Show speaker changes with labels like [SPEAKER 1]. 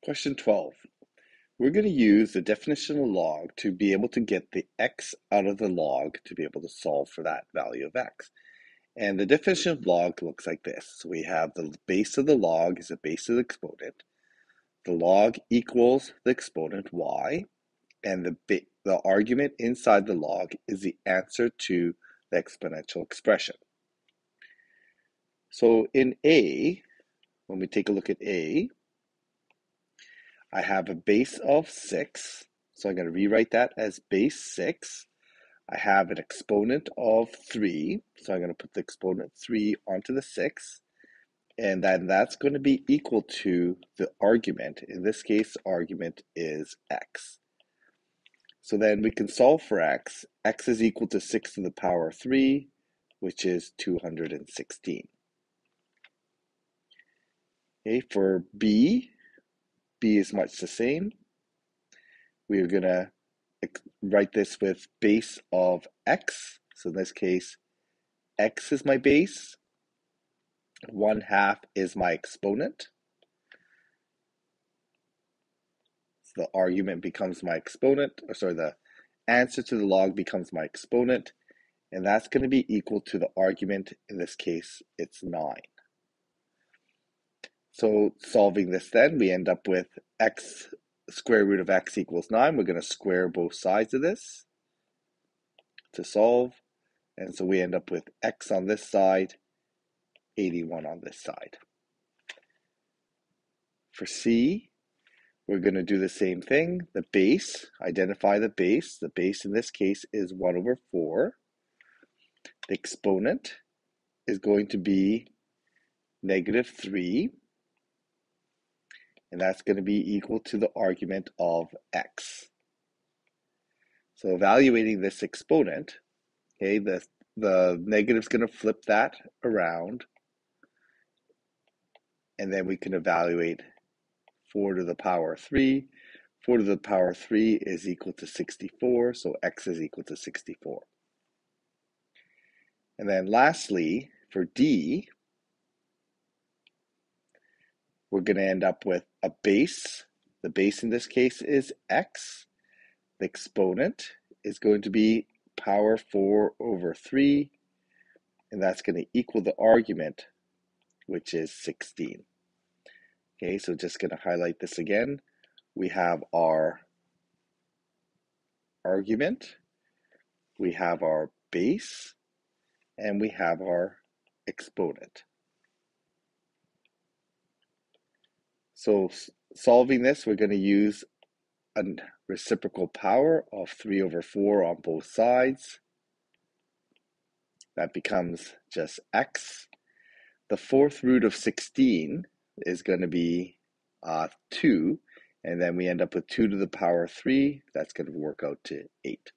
[SPEAKER 1] Question 12. We're going to use the definition of log to be able to get the x out of the log to be able to solve for that value of x. And the definition of log looks like this. So we have the base of the log is the base of the exponent. The log equals the exponent y, and the argument inside the log is the answer to the exponential expression. So in A, when we take a look at A, I have a base of 6, so I'm going to rewrite that as base 6. I have an exponent of 3, so I'm going to put the exponent 3 onto the 6, and then that's going to be equal to the argument. In this case, argument is x. So then we can solve for x. X is equal to 6 to the power 3, which is 216. Okay, for B is much the same. We are going to write this with base of x. So in this case, x is my base. 1/2 is my exponent. So the argument becomes my exponent, the answer to the log becomes my exponent, and that's going to be equal to the argument. In this case, it's 9. So solving this then, we end up with x, square root of x equals 9. We're going to square both sides of this to solve. And so we end up with x on this side, 81 on this side. For C, we're going to do the same thing. The base, identify the base. The base in this case is 1/4. The exponent is going to be -3. And that's going to be equal to the argument of x. So evaluating this exponent, okay, the negative is going to flip that around, and then we can evaluate 4 to the power 3. 4 to the power 3 is equal to 64, so x is equal to 64. And then lastly, for D, we're going to end up with a base. The base in this case is x. The exponent is going to be power 4/3, and that's going to equal the argument, which is 16. Okay, so just going to highlight this again. We have our argument, we have our base, and we have our exponent. So solving this, we're going to use a reciprocal power of 3/4 on both sides. That becomes just x. The 4th root of 16 is going to be 2, and then we end up with 2 to the power 3. That's going to work out to 8.